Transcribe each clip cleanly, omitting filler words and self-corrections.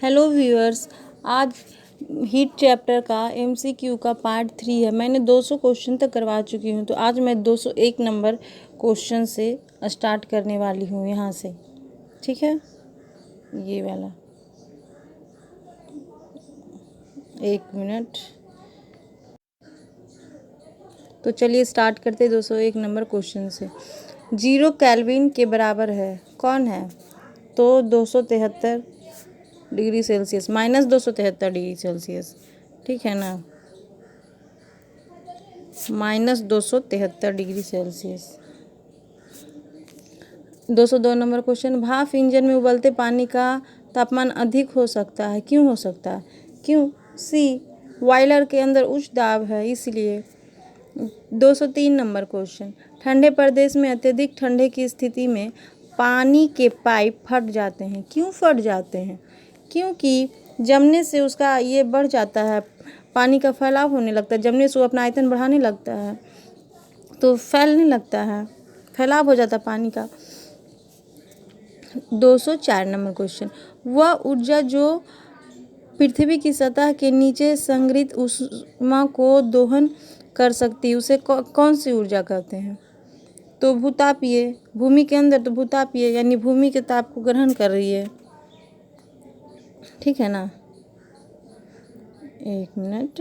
Hello viewers, आज heat chapter का MCQ का पार्ट 3 है। मैंने 200 क्वेश्चन तक करवा चुकी हूँ, तो आज मैं 201 नंबर क्वेश्चन से स्टार्ट करने वाली हूँ यहाँ से। ठीक है, ये वाला। एक मिनट, तो चलिए स्टार्ट करते 201 नंबर क्वेश्चन से। 0 केल्विन के बराबर है, कौन है? तो 273 degree Celsius, minus 273 degree Celsius. ठीक है ना, minus 273 degree Celsius. 202 number question, भाप इंजन में उबलते पानी का तापमान अधिक हो सकता है, क्यों हो सकता है? क्यों? सी, बॉयलर के अंदर उच्च दाब है इसलिए। 203 नंबर क्वेश्चन, ठंडे प्रदेश में अत्यधिक ठंडे की स्थिति में पानी के पाइप फट जाते हैं, क्यों फट जाते हैं? क्योंकि जमने से उसका ये बढ़ जाता है, पानी का फैलाव होने लगता है। जमने से वो अपना आयतन बढ़ाने लगता है तो फैलने लगता है, फैलाव हो जाता है पानी का। 204 नंबर क्वेश्चन, वह ऊर्जा जो पृथ्वी की सतह के नीचे संग्रहित ऊष्मा को दोहन कर सकती है उसे कौन सी ऊर्जा कहते हैं? तो भूतापीय। भूमि के अंदर तो भूतापीय यानी भूमि के ताप को ग्रहण कर रही है। ठीक है ना, एक मिनट।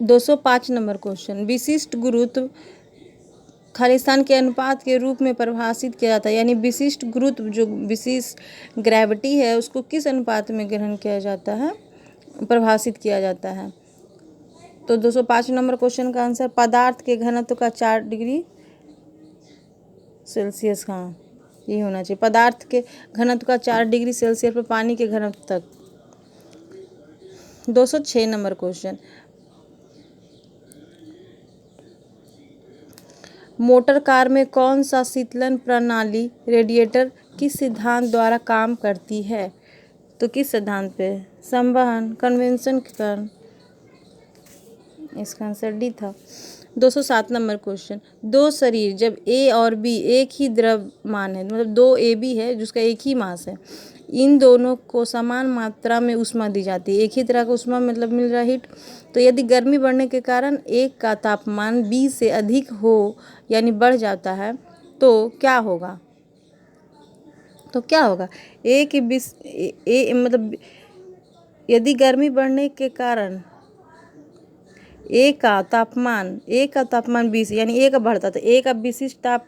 205 नंबर क्वेश्चन, विशिष्ट गुरुत्व खालिस्तान के अनुपात के रूप में परिभाषित किया जाता है, यानी विशिष्ट गुरुत्व जो विशिष्ट ग्रेविटी है उसको किस अनुपात में ग्रहण किया जाता है, परिभाषित किया जाता है? तो 205 नंबर क्वेश्चन का आंसर पदार्थ के घनत्व का 4 डिग्री सेल्सियस का ये होना चाहिए। पदार्थ के घनत्व का 4 डिग्री सेल्सियस पर पानी के घनत्व तक। 206 नंबर क्वेश्चन, मोटर कार में कौन सा शीतलन प्रणाली रेडिएटर किस सिद्धांत द्वारा काम करती है? तो किस सिद्धांत पे? संवहन, कन्वेंशन के कारण। इसका आंसर डी था। 207 नंबर क्वेश्चन, दो शरीर जब ए और बी एक ही द्रव्यमान है, मतलब दो ए बी है जिसका एक ही मास है, इन दोनों को समान मात्रा में ऊष्मा दी जाती है, एक ही तरह का ऊष्मा मतलब मिल रहा है हीट। तो यदि गर्मी बढ़ने के कारण एक का तापमान बी से अधिक हो यानी बढ़ जाता है तो क्या होगा? तो क्या होगा? ए की मतलब यदि गर्मी बढ़ने के कारण ए का तापमान 20 यानी ए का बढ़ता, तो ए का विशिष्ट ताप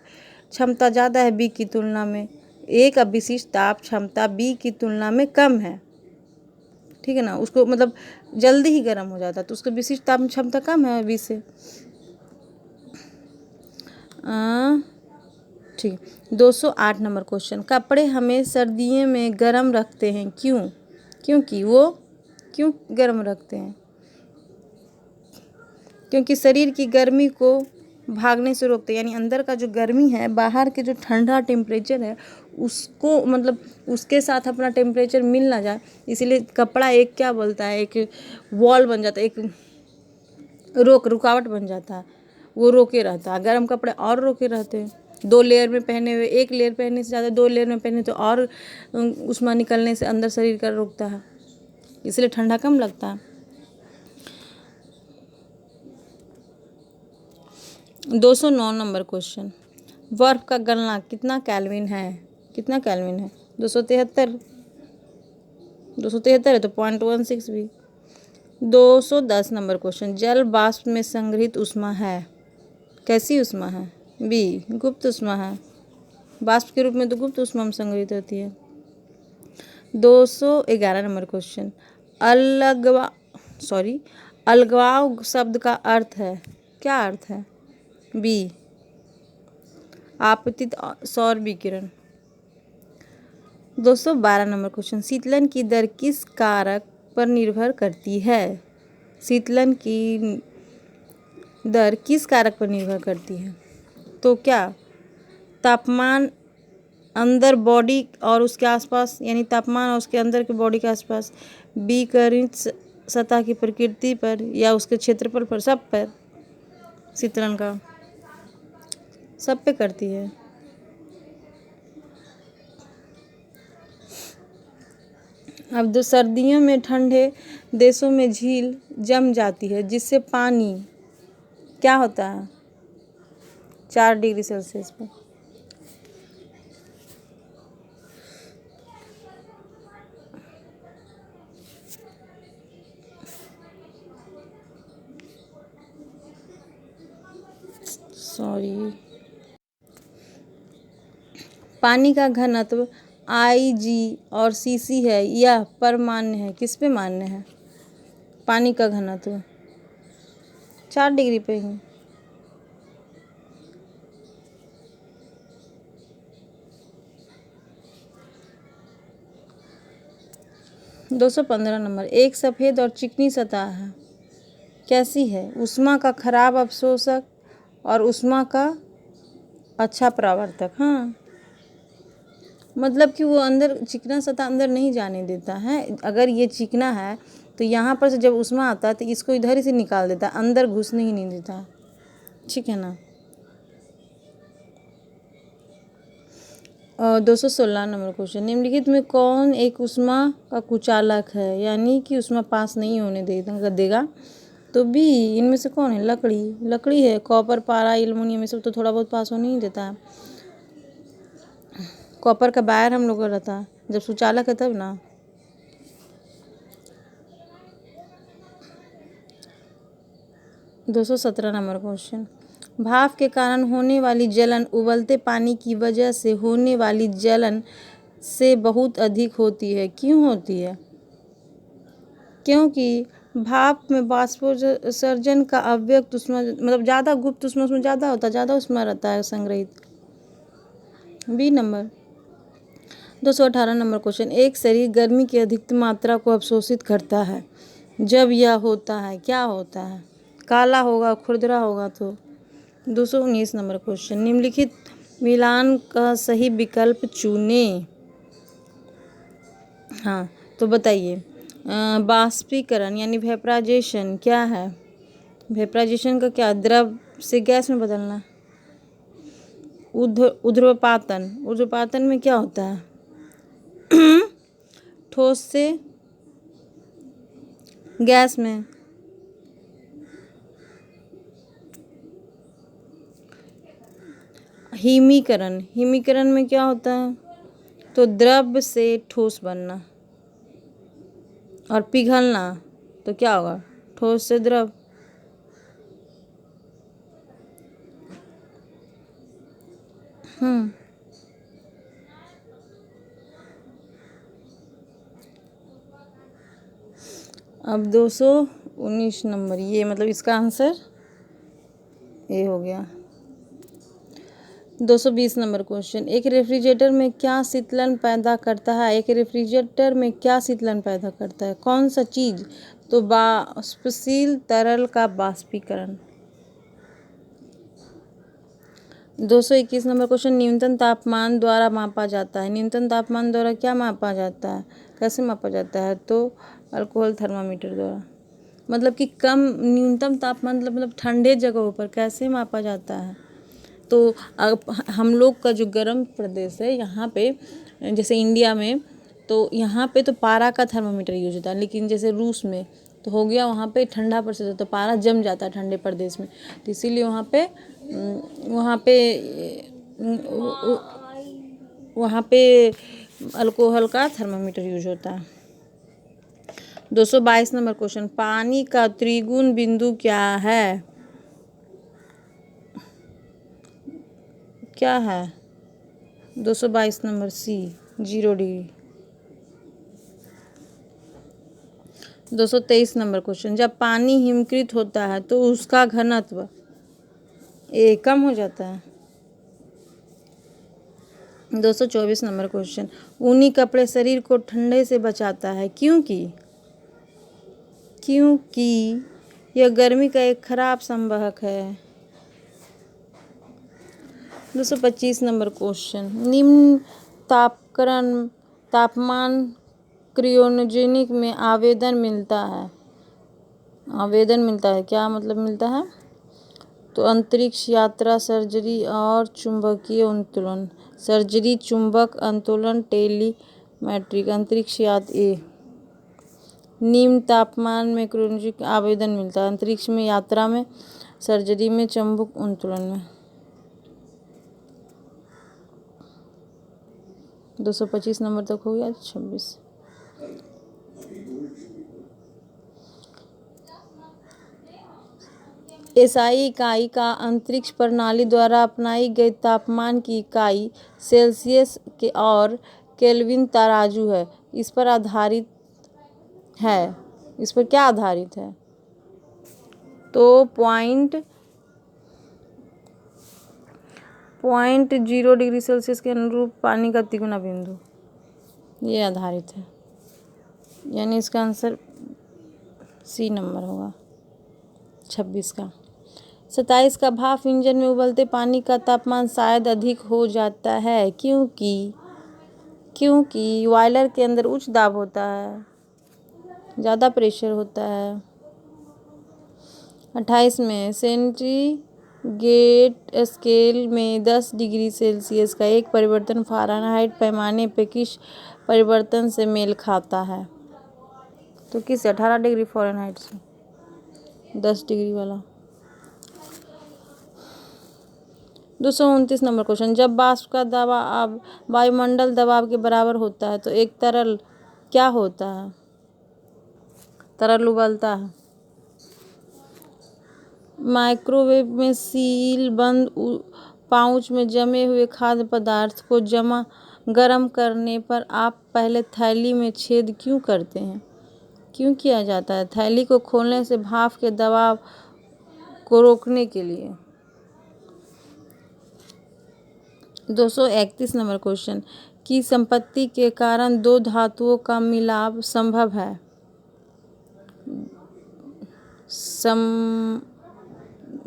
क्षमता ज़्यादा है बी की तुलना में, ए का विशिष्ट ताप क्षमता बी की तुलना में कम है। ठीक है ना, उसको मतलब जल्दी ही गर्म हो जाता है तो उसका विशिष्ट ताप क्षमता कम है बी से। ठीक। 208 नंबर क्वेश्चन, कपड़े हमें सर्दियों में गर्म रखते हैं, क्यों? क्यों गर्म रखते हैं? क्योंकि शरीर की गर्मी को भागने से रोकते हैं, यानी अंदर का जो गर्मी है, बाहर के जो ठंडा टेम्परेचर है उसको मतलब उसके साथ अपना टेम्परेचर मिल ना जाए, इसीलिए कपड़ा एक क्या बोलता है, एक वॉल बन जाता है, एक रुकावट बन जाता है, वो रोके रहता है। गर्म कपड़े और रोके रहते हैं। 2 लेयर में पहने हुए, एक लेयर पहनने से ज़्यादा 2 लेयर में पहने तो और उष्मा निकलने से अंदर शरीर का रोकता है, इसलिए ठंडा कम लगता है। 209 नंबर क्वेश्चन, बर्फ का गलना कितना केल्विन है? 273 है तो 0.16 भी। 210 नंबर क्वेश्चन, जल वाष्प में संग्रहित ऊष्मा है, कैसी ऊष्मा है? बी, गुप्त ऊष्मा है, वाष्प के रूप में तो गुप्त ऊष्मा में संग्रहित होती है। 211 नंबर क्वेश्चन, अलगाव शब्द का अर्थ है, क्या अर्थ है? बी, आपतित सौर विकिरण। 212 नंबर क्वेश्चन, शीतलन की दर किस कारक पर निर्भर करती है? शीतलन की दर किस कारक पर निर्भर करती है? तो क्या? तापमान अंदर बॉडी और उसके आसपास, यानी तापमान और उसके अंदर के बॉडी के आसपास, विकिरणित सतह की प्रकृति पर या उसके क्षेत्रफल पर, सब पर शीतलन का सब पे करती है। अब दो सर्दियों में ठंडे देशों में झील जम जाती है जिससे पानी क्या होता है 4 डिग्री सेल्सियस पर। सॉरी। पानी का घनत्व IG और cc है, यह परमाण्य है। किस पे मान्य है? पानी का घनत्व 4 डिग्री पे ही। दो 215 नंबर। एक सफ़ेद और चिकनी सतह है, कैसी है? ऊष्मा का खराब अवशोषक और ऊष्मा का अच्छा परावर्तक। हाँ, मतलब कि वो अंदर चिकना सतह अंदर नहीं जाने देता है। अगर ये चिकना है तो यहाँ पर से जब ऊष्मा आता है तो इसको इधर ही से निकाल देता है, अंदर घुसने ही नहीं देता। ठीक है ना। और 216 नंबर क्वेश्चन। निम्नलिखित में कौन एक ऊष्मा का कुचालक है, यानी कि ऊष्मा पास नहीं होने देगा? तो बी। इनमें से कौन है? लकड़ी है। कॉपर, पारा, एल्युमिनियम ये सब तो थोड़ा बहुत पास होने ही देता है। कॉपर का वायर हम लोग का रहता है, जब सुचालक है तब ना। दो 217 नंबर क्वेश्चन। भाप के कारण होने वाली जलन उबलते पानी की वजह से होने वाली जलन से बहुत अधिक होती है। क्यों होती है? क्योंकि भाप में वाष्पोत्सर्जन का अव्यक्त ऊष्मा मतलब ज़्यादा गुप्त ऊष्मा उसमें ज़्यादा होता है, ज़्यादा ऊष्मा रहता है संग्रहित। B number. 218 number question. एक शरीर गर्मी की अधिकतम मात्रा को अवशोषित करता है जब यह होता है, क्या होता है? काला होगा, खुरदरा होगा। तो 219 नंबर क्वेश्चन। निम्नलिखित मिलान का सही विकल्प चुनें। हाँ, तो बताइए। बाष्पीकरण यानी वेपराइजेशन क्या है? वेपराइजेशन का क्या? द्रव से गैस में बदलना। ऊर्ध्वपातन में क्या होता है? ठोस से गैस में। हिमीकरण में क्या होता है? तो द्रव से ठोस बनना। और पिघलना तो क्या होगा? ठोस से द्रव। अब 219 नंबर, ये मतलब इसका आंसर ए हो गया। 220 नंबर क्वेश्चन। एक रेफ्रिजरेटर में क्या शीतलन पैदा करता है? एक रेफ्रिजरेटर में क्या शीतलन पैदा करता है? कौन सा चीज़? तो वाष्पशील तरल का वाष्पीकरण। 221 नंबर क्वेश्चन। न्यूनतम तापमान द्वारा मापा जाता है। न्यूनतम तापमान द्वारा क्या मापा जाता है? कैसे मापा जाता है? तो अल्कोहल थर्मामीटर द्वारा। मतलब कि कम न्यूनतम तापमान मतलब ठंडे जगहों पर कैसे मापा जाता है? तो हम लोग का जो गर्म प्रदेश है यहाँ पे, जैसे इंडिया में, तो यहाँ पे तो पारा का थर्मामीटर यूज होता है। लेकिन जैसे रूस में तो हो गया, वहाँ पे ठंडा प्रदेश होता है, तो पारा जम जाता है ठंडे प्रदेश में, तो इसीलिए वहाँ पे अल्कोहल का थर्मामीटर यूज होता है। 222 नंबर क्वेश्चन। पानी का त्रिगुण बिंदु क्या है? क्या है? 222 number C, 0 degree. 223 number question. जब पानी हिमकृत होता है तो उसका घनत्व ए कम हो जाता है। 224 नंबर क्वेश्चन। ऊनी कपड़े शरीर को ठंडे से बचाता है क्योंकि यह गर्मी का एक खराब संवाहक है। 225 नंबर क्वेश्चन। निम्न तापमान क्रायोजेनिक में आवेदन मिलता है। क्या मतलब मिलता है? तो अंतरिक्ष यात्रा, सर्जरी और चुंबकीय उत्तोलन। सर्जरी, चुंबक उत्तोलन, मैट्रिक। अंतरिक्ष यात ए। निम्न तापमान में क्रायोजेनिक आवेदन मिलता है। अंतरिक्ष में, यात्रा में, सर्जरी में, चुंबक उत्तोलन में। 225 नंबर तक हो गया। 26 एसआई इकाई का अंतरिक्ष प्रणाली द्वारा अपनाई गई तापमान की इकाई सेल्सियस के और केल्विन तराजू है। इस पर आधारित है। इस पर क्या आधारित है? तो पॉइंट 0 डिग्री सेल्सियस के अनुरूप पानी का तिगुना बिंदु, ये आधारित है। यानी इसका आंसर सी नंबर होगा 26 का। 27 का भाप इंजन में उबलते पानी का तापमान शायद अधिक हो जाता है क्योंकि बॉयलर के अंदर उच्च दाब होता है, ज़्यादा प्रेशर होता है। 28 में सेंटीग्रेड स्केल में 10 डिग्री सेल्सियस का एक परिवर्तन फ़ारेनहाइट पैमाने पे किस परिवर्तन से मेल खाता है? तो किस 18 डिग्री फ़ारेनहाइट से 10 डिग्री वाला। 229 नंबर क्वेश्चन। जब वाष्प का दबाव वायुमंडल दबाव के बराबर होता है तो एक तरल क्या होता है? तरल उबलता है। माइक्रोवेव में सील बंद पाउच में जमे हुए खाद्य पदार्थ को गर्म करने पर आप पहले थैली में छेद क्यों करते हैं? क्यों किया जाता है? थैली को खोलने से भाप के दबाव को रोकने के लिए। 231 नंबर क्वेश्चन। की संपत्ति के कारण दो धातुओं का मिलाप संभव है?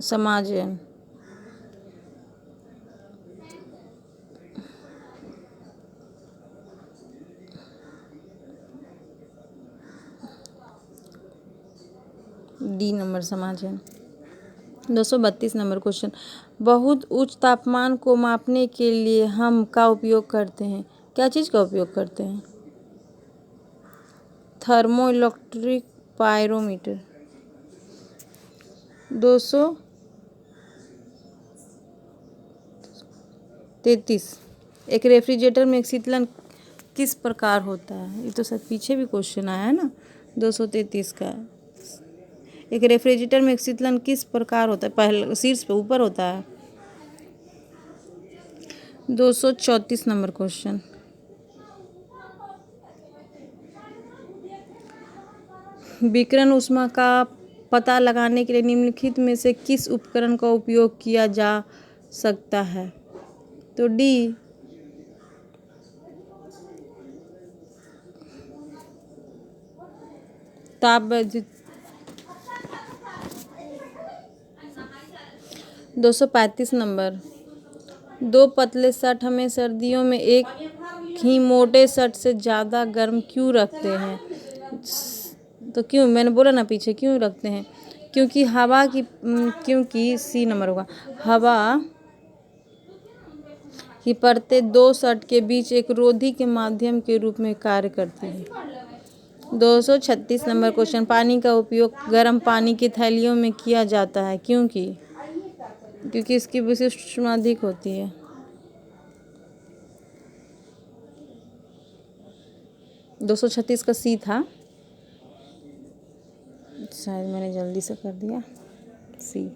समाजन। डी नंबर समाजन। 232 नंबर क्वेश्चन। बहुत उच्च तापमान को मापने के लिए हम का उपयोग करते हैं? क्या चीज़ का उपयोग करते हैं? Thermoelectric pyrometer. 233। एक रेफ्रिजरेटर में एक शीतलन किस प्रकार होता है? ये तो सर पीछे भी क्वेश्चन आया है ना 233 का। एक रेफ्रिजरेटर में एक शीतलन किस प्रकार होता है? पहले शीर्ष पे ऊपर होता है। 234 नंबर क्वेश्चन। विकिरण ऊष्मा का पता लगाने के लिए निम्नलिखित में से किस उपकरण का उपयोग किया जा सकता है? तो डी। तापवैद्युत। 235 नंबर। दो पतले शर्ट हमें सर्दियों में एक ही मोटे शर्ट से ज़्यादा गर्म क्यों रखते हैं? तो क्यों, मैंने बोला ना पीछे क्यों रखते हैं? क्योंकि सी नंबर होगा। हवा की परतें दो शर्ट के बीच एक रोधी के माध्यम के रूप में कार्य करती है। 236 नंबर क्वेश्चन। पानी का उपयोग गर्म पानी की थैलियों में किया जाता है क्योंकि इसकी विशिष्ट ऊष्मा अधिक होती है। 236 का सी था, शायद मैंने जल्दी से कर दिया। सी।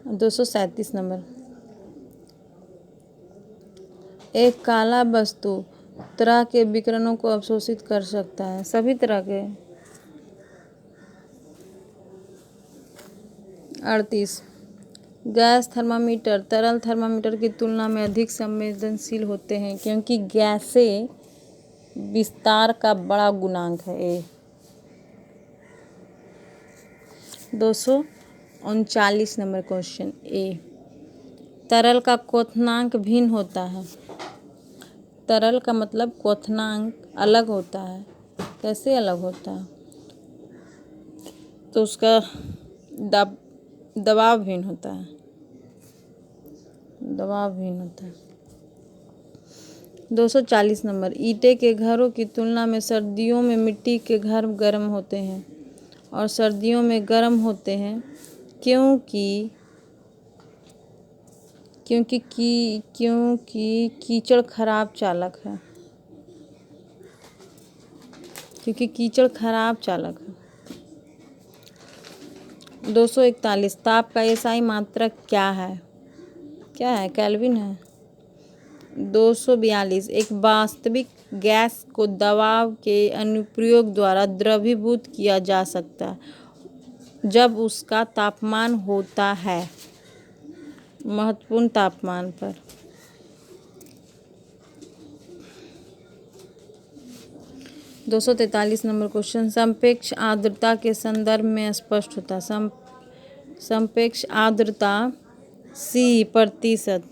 अब 237 नंबर। एक काला वस्तु तरह के विकिरणों को अवशोषित कर सकता है? सभी तरह के। 38। गैस थर्मामीटर तरल थर्मामीटर की तुलना में अधिक संवेदनशील होते हैं क्योंकि गैसें विस्तार का बड़ा गुणांक है। ए। 239 नंबर क्वेश्चन। ए। तरल का क्वथनांक भिन्न होता है। तरल का मतलब क्वथनांक अलग होता है। कैसे अलग होता है? तो उसका दबावहीन होता है। दबावहीन होता है। 240 नंबर, ईंटे के घरों की तुलना में सर्दियों में मिट्टी के घर गर्म होते हैं और सर्दियों में गर्म होते हैं क्योंकि कीचड़ खराब चालक है। क्योंकि कीचड़ खराब चालक है। 241, ताप का एसआई मात्रक क्या है? क्या है? केल्विन है। 242, एक वास्तविक गैस को दबाव के अनुप्रयोग द्वारा द्रवीभूत किया जा सकता है जब उसका तापमान होता है महत्वपूर्ण तापमान पर। 243 नंबर क्वेश्चन, सापेक्ष आर्द्रता के संदर्भ में स्पष्ट होता है। सापेक्ष आर्द्रता C%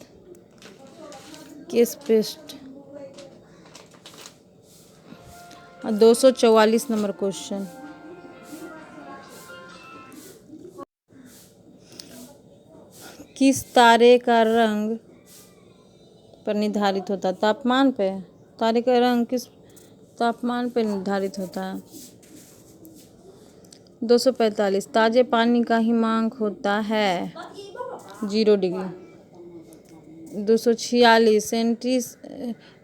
किस पृष्ठ? 244 नंबर क्वेश्चन, किस तारे का रंग पर निर्धारित होता है? तापमान पे। तारे का रंग किस तापमान पर निर्धारित होता है? 245, ताजे पानी का हिमांक होता है 0 डिग्री। 246,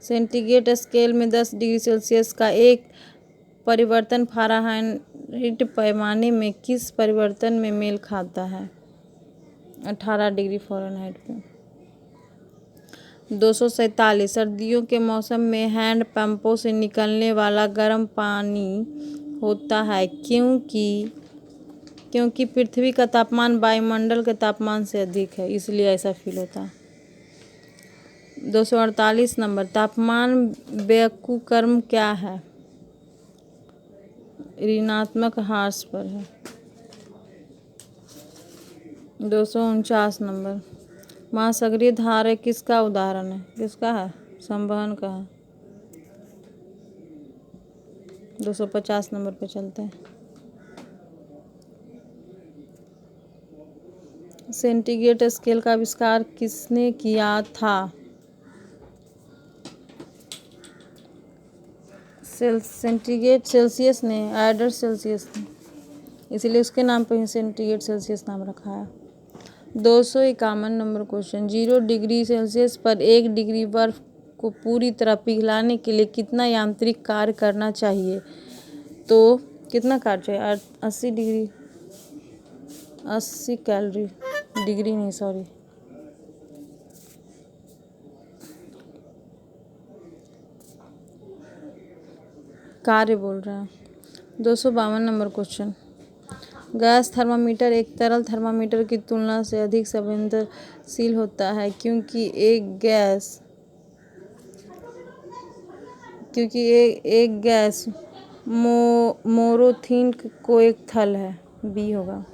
सेंटीग्रेड स्केल में 10 डिग्री सेल्सियस का एक परिवर्तन फ़ारेनहाइट पैमाने में किस परिवर्तन में मेल खाता है? 18 डिग्री फ़ारेनहाइट पे। 247, सर्दियों के मौसम में हैंड पंपों से निकलने वाला गर्म पानी होता है क्योंकि पृथ्वी का तापमान वायुमंडल के तापमान से अधिक है, इसलिए ऐसा फील होता है। 248 नंबर, तापमान व्युत्क्रम क्या है? ऋणात्मक ह्रास पर है। 249 नंबर, महासागरीय धारा किसका उदाहरण है? किसका है? संवहन का है। 250 नंबर पे चलते हैं। सेंटीग्रेड स्केल का आविष्कार किसने किया था? सेंटीग्रेड सेल्सियस ने, एडर सेल्सियस ने, इसीलिए उसके नाम पे ही सेंटीग्रेड सेल्सियस नाम रखा है। 251 नंबर क्वेश्चन, 0 डिग्री सेल्सियस पर 1 डिग्री बर्फ को पूरी तरह पिघलाने के लिए कितना यांत्रिक कार्य करना चाहिए? तो कितना कार्य चाहिए? 80 डिग्री, 80 कैलोरी, डिग्री नहीं सॉरी। कार्य बोल रहा है। 252 नंबर क्वेश्चन, गैस थर्मामीटर एक तरल थर्मामीटर की तुलना से अधिक संवेदनशील होता है क्योंकि एक गैस मोरोथीन को एक थल है। बी होगा।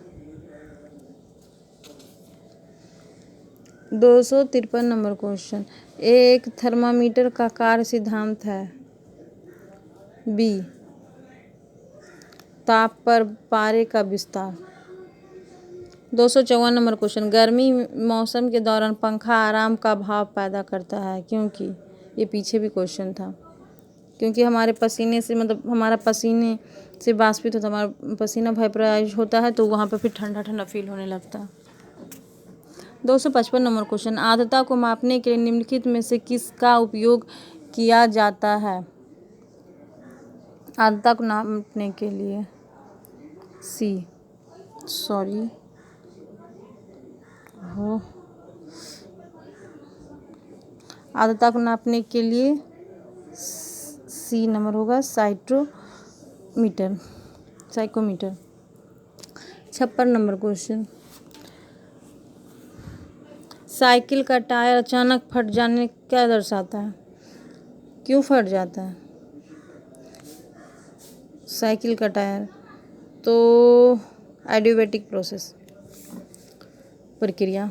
253 नंबर क्वेश्चन, एक थर्मामीटर का कार्य सिद्धांत है। बी, ताप पर पारे का विस्तार। 254 नंबर क्वेश्चन, गर्मी मौसम के दौरान पंखा आराम का भाव पैदा करता है क्योंकि, ये पीछे भी क्वेश्चन था, क्योंकि हमारे पसीने से हमारा पसीने से वाष्पित होता है, हमारा पसीना वेपराइज होता है तो वहाँ पर फिर ठंडा ठंडा फील होने लगता है। 255 नंबर क्वेश्चन, आर्द्रता को मापने के लिए निम्नलिखित में से किसका उपयोग किया जाता है? आर्द्रता को नापने के लिए आर्द्रता को नापने के लिए सी नंबर होगा, साइकोमीटर। 56 नंबर क्वेश्चन, साइकिल का टायर अचानक फट जाने क्या दर्शाता है? क्यों फट जाता है साइकिल का टायर? तो एडियाबैटिक प्रोसेस, प्रक्रिया।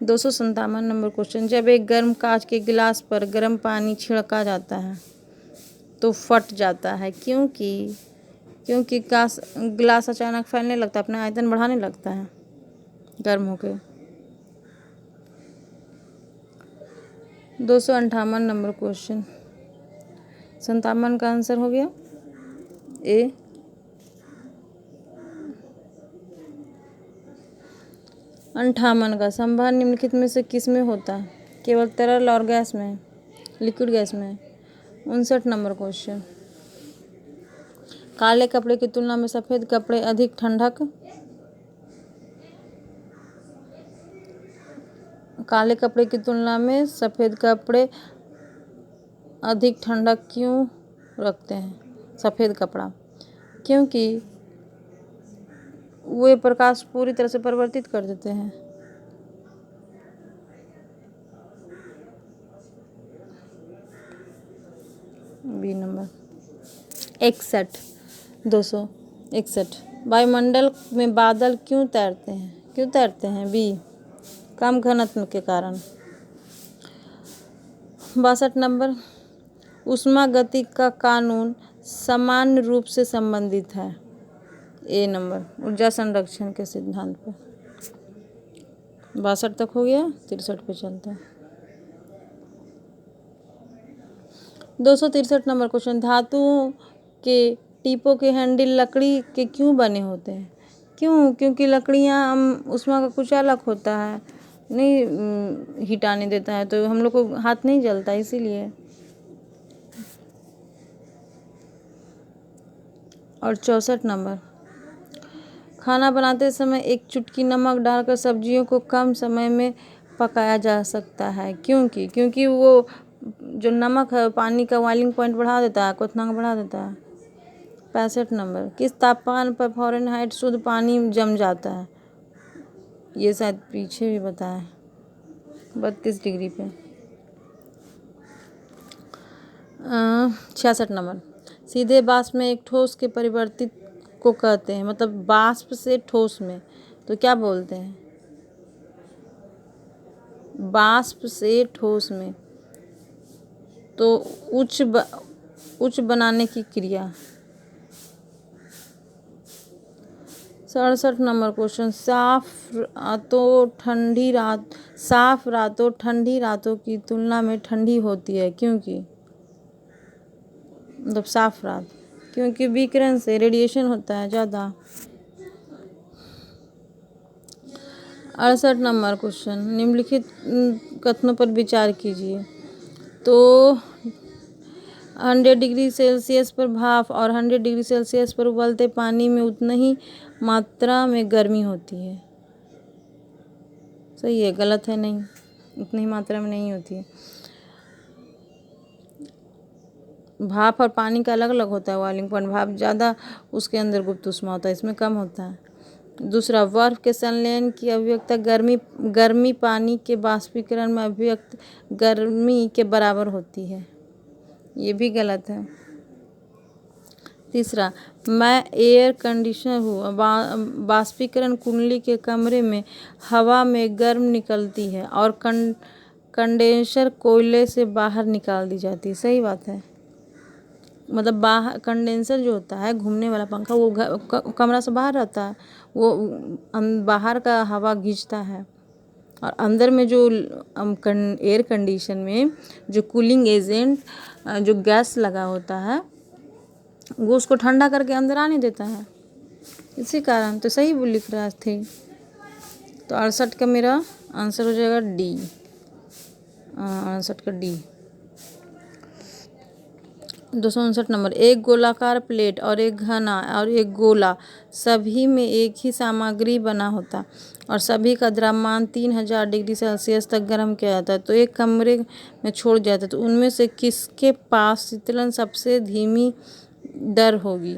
257 नंबर क्वेश्चन, जब एक गर्म कांच के गिलास पर गर्म पानी छिड़का जाता है तो फट जाता है क्योंकि ग्लास अचानक फैलने लगता है, अपना आयतन बढ़ाने लगता है गर्म होके। 258 नंबर क्वेश्चन। 57 का आंसर हो गया ए। 58 का संभार निम्नलिखित में से किस में होता है? केवल तरल और गैस में, लिक्विड गैस में। 59 नंबर क्वेश्चन। काले कपड़े की तुलना में सफ़ेद कपड़े अधिक ठंडक, काले कपड़े की तुलना में सफ़ेद कपड़े अधिक ठंडक क्यों रखते हैं? सफ़ेद कपड़ा, क्योंकि वे प्रकाश पूरी तरह से परिवर्तित कर देते हैं। B number. 261 वायुमंडल में बादल क्यों तैरते हैं? बी, कम घनत्व के कारण। 62 नंबर। ऊष्मागतिकी का कानून समान रूप से संबंधित है। ए नंबर, ऊर्जा संरक्षण के सिद्धांत पर। 62 तक हो गया, 63 पे चलते हैं। 263 नंबर क्वेश्चन। धातुओं के टीपों के हैंडल लकड़ी के क्यों बने होते हैं? क्यों? क्योंकि लकड़ियाँ ऊष्मा का कुचालक होता है, नहीं हीट आने देता है, तो हम लोग को हाथ नहीं जलता, इसीलिए। और 64 नंबर। खाना बनाते समय एक चुटकी नमक डालकर सब्जियों को कम समय में पकाया जा सकता है। क्योंकि वो जो नमक है पानी का बॉइलिंग पॉइंट बढ़ा देता है, क्वथनांक बढ़ा देता है। 65 नंबर। किस तापमान पर फ़ारेनहाइट शुद्ध पानी जम जाता है? ये शायद पीछे भी बताया, 32 डिग्री पे। 66 नंबर। सीधे वाष्प में एक ठोस के परिवर्तित को कहते हैं, मतलब वाष्प से ठोस में, तो क्या बोलते हैं? वाष्प से ठोस में तो उच्च बनाने की क्रिया। 67 नंबर क्वेश्चन। साफ रातों ठंडी रातों की तुलना में ठंडी होती है, क्योंकि मतलब साफ रात, क्योंकि विकिरण से रेडिएशन होता है ज़्यादा। 68 नंबर क्वेश्चन। निम्नलिखित कथनों पर विचार कीजिए। तो 100 डिग्री सेल्सियस पर भाप और 100 डिग्री सेल्सियस पर उबलते पानी में उतनी ही मात्रा में गर्मी होती है। सही है? गलत है? नहीं, उतनी ही मात्रा में नहीं होती है। भाप और पानी का अलग अलग होता है बॉइलिंग पॉइंट। भाप ज़्यादा उसके अंदर गुप्त ऊष्मा होता है, इसमें कम होता है। दूसरा, बर्फ के संलयन की अभिव्यक्ति गर्मी पानी के बाष्पीकरण में अभिव्यक्त गर्मी के बराबर होती है। ये भी गलत है। तीसरा, मैं एयर कंडीशनर हूँ, बाष्पीकरण कुंडली के कमरे में हवा में गर्म निकलती है और कंडेंसर कोयले से बाहर निकाल दी जाती है। सही बात है। मतलब बाहर कंडेंसर जो होता है, घूमने वाला पंखा, वो कमरा से बाहर रहता है, वो बाहर का हवा खींचता है, और अंदर में जो एयर कंडीशन में जो कूलिंग एजेंट जो गैस लगा होता है, वो उसको ठंडा करके अंदर आने देता है, इसी कारण। तो सही वो लिख रहा थे। तो 68 का मेरा आंसर हो जाएगा डी। 68 का डी। 259 नंबर। एक गोलाकार प्लेट और एक घना और एक गोला, सभी में एक ही सामग्री बना होता और सभी का द्रव्यमान 3000 डिग्री सेल्सियस तक गर्म किया जाता है, तो एक कमरे में छोड़ जाता है, तो उनमें से किसके पास शीतलन सबसे धीमी दर होगी?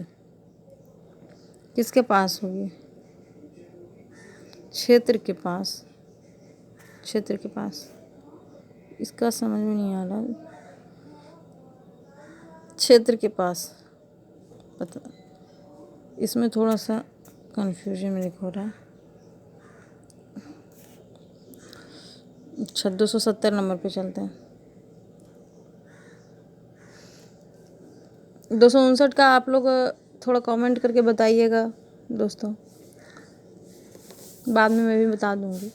किसके पास होगी? क्षेत्र के पास। इसका समझ में नहीं आ रहा। क्षेत्र के पास, पता, इसमें थोड़ा सा कन्फ्यूजन मेरे को हो रहा है। अच्छा, 270 नंबर पे चलते हैं। 259 का आप लोग थोड़ा कमेंट करके बताइएगा दोस्तों, बाद में मैं भी बता दूंगी।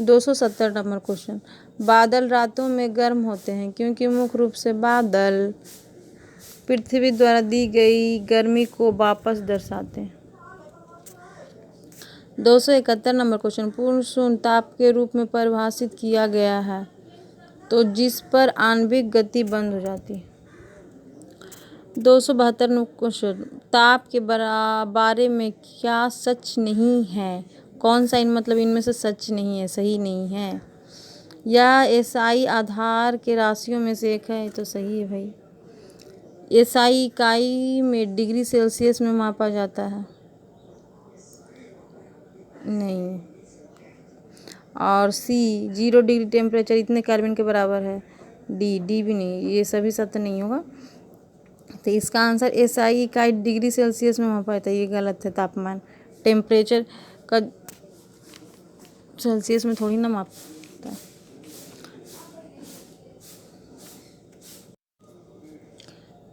270 नंबर क्वेश्चन, बादल रातों में गर्म होते हैं क्योंकि मुख्य रूप से बादल पृथ्वी द्वारा दी गई गर्मी को वापस दर्शाते हैं। 271 नंबर क्वेश्चन, पूर्ण शून्य ताप के रूप में परिभाषित किया गया है तो जिस पर आणविक गति बंद हो जाती है। 272 नंबर क्वेश्चन, ताप के बारे में क्या सच नहीं है? कौन सा मतलब इनमें से सच नहीं है, सही नहीं है? या एसआई आधार के राशियों में से एक है? तो सही है भाई। एसआई इकाई में डिग्री सेल्सियस में मापा जाता है? नहीं। और सी 0 डिग्री टेम्परेचर इतने केल्विन के बराबर है? डी भी नहीं, ये सभी सत्य नहीं होगा। तो इसका आंसर एसआई इकाई डिग्री सेल्सियस में मापा जाता है, ये गलत है। तापमान टेम्परेचर का सेल्सियस में थोड़ी ना मापता है।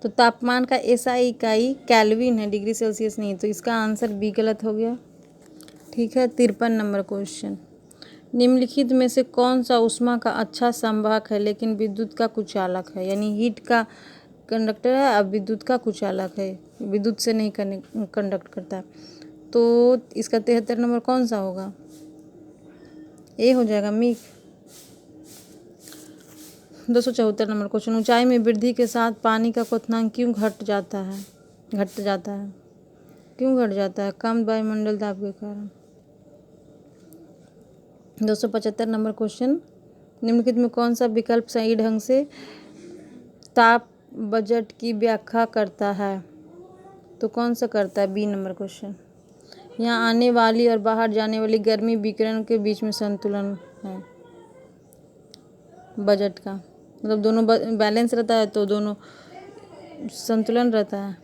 तो तापमान का एसआई इकाई केल्विन है, डिग्री सेल्सियस नहीं है, तो इसका आंसर बी गलत हो गया। ठीक है। 53 नंबर क्वेश्चन, निम्नलिखित में से कौन सा ऊष्मा का अच्छा संवाहक है लेकिन विद्युत का कुचालक है? यानी हीट का कंडक्टर है, अब विद्युत का कुचालक है, विद्युत से नहीं कंडक्ट करता। तो इसका 73 नंबर कौन सा होगा? ए हो जाएगा, मीक। 274 नंबर क्वेश्चन, ऊंचाई में वृद्धि के साथ पानी का क्वथनांक क्यों घट जाता है? क्यों घट जाता है? कम वायुमंडल दाब के कारण। 275 नंबर क्वेश्चन, निम्नलिखित में कौन सा विकल्प सही ढंग से ताप बजट की व्याख्या करता है? तो कौन सा करता है? B number question. यहाँ आने वाली और बाहर जाने वाली गर्मी विकिरण के बीच में संतुलन है बजट का, मतलब दोनों बैलेंस रहता है तो दोनों संतुलन रहता है।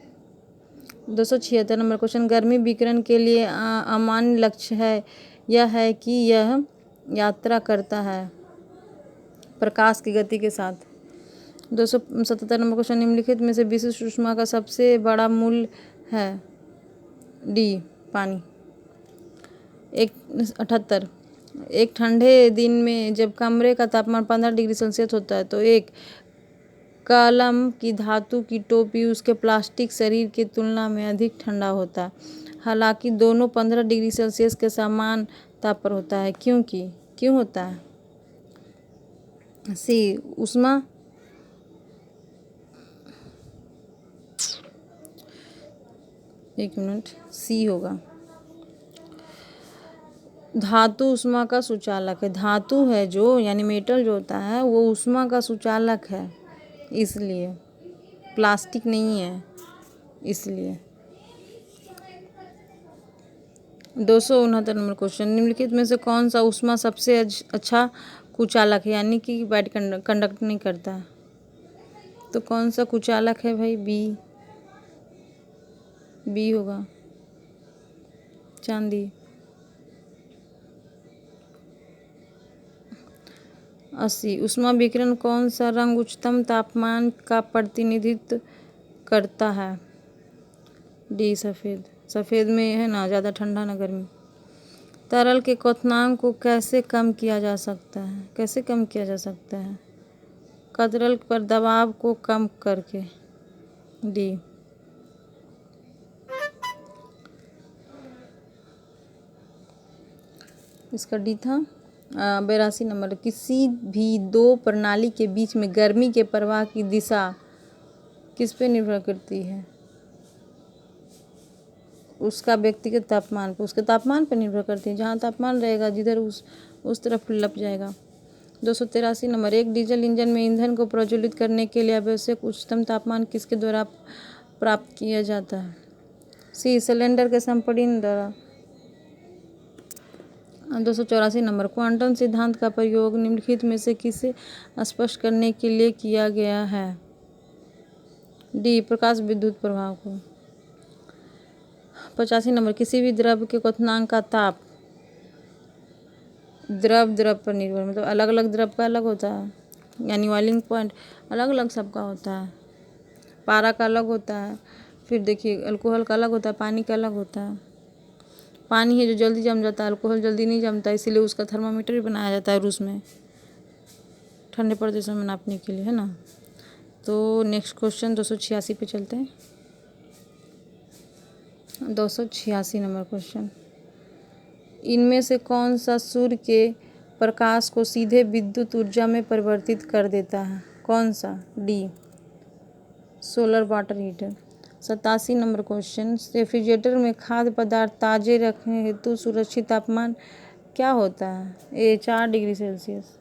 276 नंबर क्वेश्चन, गर्मी विकिरण के लिए अमान्य लक्ष्य है यह है कि यह यात्रा करता है प्रकाश की गति के साथ। 277 नंबर क्वेश्चन, निम्नलिखित में से विशिष्ट ऊष्मा का सबसे बड़ा मूल्य है? डी पानी। 78, एक ठंडे दिन में जब कमरे का तापमान 15 डिग्री सेल्सियस होता है तो एक कलम की धातु की टोपी उसके प्लास्टिक शरीर की तुलना में अधिक ठंडा होता है, हालांकि दोनों 15 डिग्री सेल्सियस के समान ताप पर होता है। क्यों होता है? सी ऊष्मा एक मिनट, सी होगा। धातु ऊष्मा का सुचालक है, धातु है जो यानी मेटल जो होता है वो ऊष्मा का सुचालक है, इसलिए प्लास्टिक नहीं है इसलिए। 269 नंबर क्वेश्चन, निम्नलिखित में से कौन सा ऊष्मा सबसे अच्छा कुचालक है यानी कि बैड कंडक्ट नहीं करता? तो कौन सा कुचालक है भाई? बी होगा, चांदी। 80, ऊष्मा विकिरण कौन सा रंग उच्चतम तापमान का प्रतिनिधित्व करता है? डी सफ़ेद। सफ़ेद में है ना ज़्यादा ठंडा ना गर्मी। तरल के क्वथनांक को कैसे कम किया जा सकता है? तरल पर दबाव को कम करके। डी। इसका डी था। 82 नंबर, किसी भी दो प्रणाली के बीच में गर्मी के प्रवाह की दिशा किस पे निर्भर करती है? उसका व्यक्तिगत तापमान पर, उसके तापमान पर निर्भर करती है। जहाँ तापमान रहेगा जिधर उस तरफ लप जाएगा। 283 नंबर, एक डीजल इंजन में ईंधन को प्रज्वलित करने के लिए आवश्यक उच्चतम तापमान किसके द्वारा प्राप्त किया जाता है? सी सिलेंडर के संपीड़न द्वारा। 284 नंबर, क्वांटम सिद्धांत का प्रयोग निम्नलिखित में से किसे स्पष्ट करने के लिए किया गया है? डी प्रकाश विद्युत प्रभाव को। 85 नंबर, किसी भी द्रव के क्वथनांक का ताप द्रव पर निर्भर, मतलब अलग अलग द्रव का अलग होता है, यानी बॉइलिंग पॉइंट अलग अलग सबका होता है। पारा का अलग होता है, फिर देखिए अल्कोहल का अलग होता है, पानी का अलग होता है। पानी है जो जल्दी जम जाता है, अल्कोहल जल्दी नहीं जमता, इसीलिए उसका थर्मामीटर भी बनाया जाता है रूस में ठंडे प्रदेशों में नापने के लिए, है ना। तो नेक्स्ट क्वेश्चन 286 पे चलते हैं। 286 नंबर क्वेश्चन, इनमें से कौन सा सूर्य के प्रकाश को सीधे विद्युत ऊर्जा में परिवर्तित कर देता है? कौन सा? D, solar water heater. 87 number question, refrigerator में खाद्य पदार्थ ताज़े रखने हेतु सुरक्षित तापमान क्या होता है? ए 4 डिग्री सेल्सियस।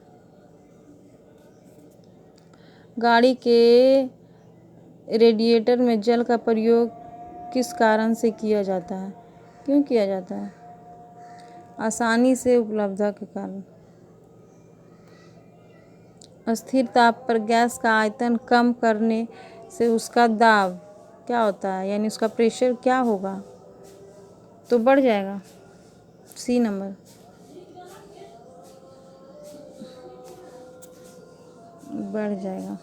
गाड़ी के रेडिएटर में जल का प्रयोग किस कारण से किया जाता है? क्यों किया जाता है? आसानी से उपलब्धता के कारण। स्थिर ताप पर गैस का आयतन कम करने से उसका दाब क्या होता है, यानी उसका प्रेशर क्या होगा? तो बढ़ जाएगा। सी नंबर, बढ़ जाएगा।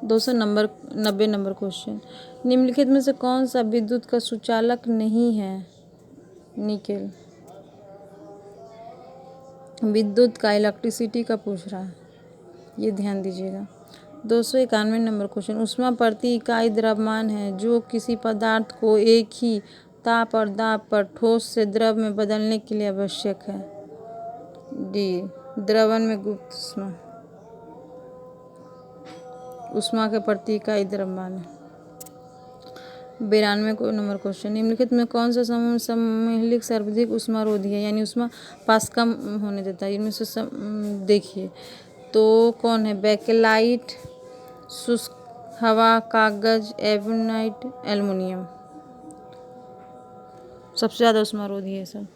290 नंबर क्वेश्चन, निम्नलिखित में से कौन सा विद्युत का सुचालक नहीं है? निकेल। विद्युत का, इलेक्ट्रिसिटी का पूछ रहा है, ये ध्यान दीजिएगा। 291 नंबर क्वेश्चन, ऊष्मा प्रति इकाई द्रव्यमान है जो किसी पदार्थ को एक ही ताप और दाब पर ठोस से द्रव में बदलने के लिए आवश्यक है। डी, द्रवण में गुप्त ऊष्मा। ऊष्मा के प्रति इकाई द्रव्यमान है। 92 नंबर क्वेश्चन, निम्नलिखित में कौन सा सम्मिश्र सर्वाधिक ऊष्मारोधी है, यानी ऊष्मा पास कम होने देता है? इनमें से देखिए तो कौन है? बेकेलाइट, शुष्क हवा, कागज, एबोनाइट, एल्युमिनियम। सबसे ज़्यादा ऊष्मारोधी है सब।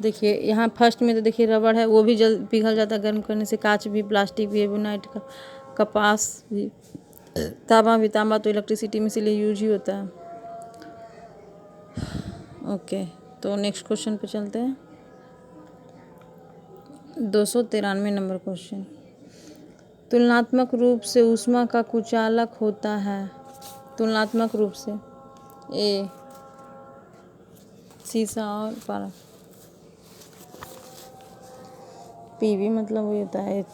देखिए यहाँ फर्स्ट में तो देखिए रबड़ है, वो भी जल्द पिघल जाता है गर्म करने से। कांच भी, प्लास्टिक भी, एबोनाइट का, कपास भी, तांबा भी। तांबा तो इलेक्ट्रिसिटी में इसीलिए यूज ही होता है। ओके, तो नेक्स्ट क्वेश्चन पे चलते हैं। 293 नंबर क्वेश्चन, तुलनात्मक रूप से ऊष्मा का कुचालक होता है? तुलनात्मक रूप से। ए, सीसा और पारा। पीवी मतलब वही होता है।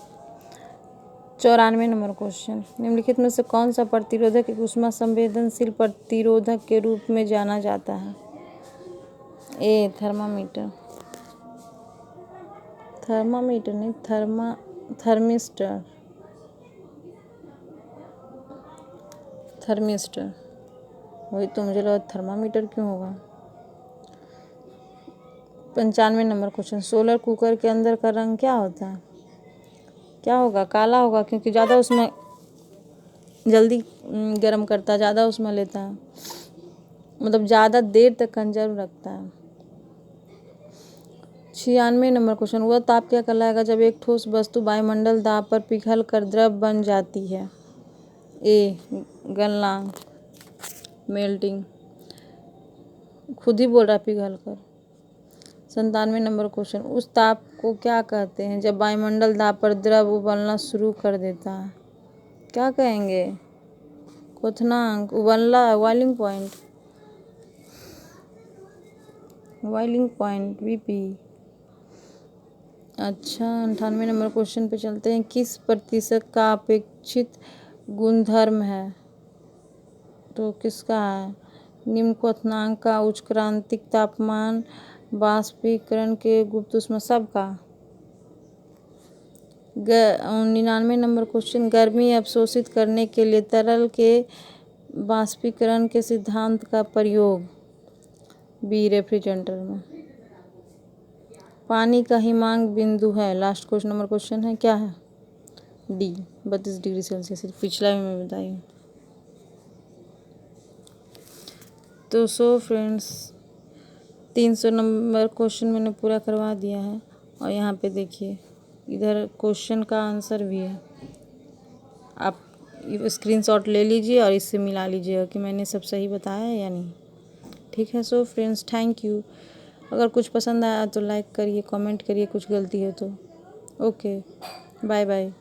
94 नंबर क्वेश्चन, निम्नलिखित में से कौन सा प्रतिरोधक एक ऊष्मा संवेदनशील प्रतिरोधक के रूप में जाना जाता है? ए, थर्मामीटर। थर्मामीटर नहीं, थर्मिस्टर। थर्मिस्टर वही तो, मुझे लगा थर्मामीटर क्यों होगा। 95 नंबर क्वेश्चन, सोलर कुकर के अंदर का रंग क्या होता है? क्या होगा? काला होगा, क्योंकि ज़्यादा उसमें जल्दी गर्म करता है, ज़्यादा उसमें लेता है, मतलब ज़्यादा देर तक कंजर्व रखता है। 96 नंबर क्वेश्चन, वह ताप क्या कहलाएगा जब एक ठोस वस्तु वायुमंडल दाब पर पिघल कर द्रव बन जाती है? ए, गलनांक, मेल्टिंग। खुद ही बोल रहा पिघल कर। 97 नंबर क्वेश्चन, उस ताप को क्या कहते हैं जब वायुमंडल दाब पर द्रव उबलना शुरू कर देता है? क्या कहेंगे? क्वथनांक, उबलना, boiling point. Boiling point, BP. अच्छा, 98 नंबर क्वेश्चन पे चलते हैं। किस प्रतिशत का अपेक्षित गुणधर्म है? तो किसका है? निम्न क्वथनांक का, उच्च क्रांतिक तापमान, बाष्पीकरण के गुप्त ऊष्मा, सबका। 99 नंबर क्वेश्चन, गर्मी अवशोषित करने के लिए तरल के बाष्पीकरण के सिद्धांत का प्रयोग? बी, रेफ्रिजरेटर में। पानी का हिमांक बिंदु है, लास्ट क्वेश्चन नंबर क्वेश्चन है, क्या है? D, 32 degree Celsius. पिछला भी मैं बताई। तो सो फ्रेंड्स, 300 नंबर क्वेश्चन मैंने पूरा करवा दिया है। और यहाँ पे देखिए इधर क्वेश्चन का आंसर भी है, आप स्क्रीनशॉट ले लीजिए और इससे मिला लीजिएगा कि मैंने सब सही बताया है या नहीं। ठीक है। So friends, thank you. अगर कुछ पसंद आया तो लाइक करिए, कमेंट करिए, कुछ गलती है तो। Okay, bye bye.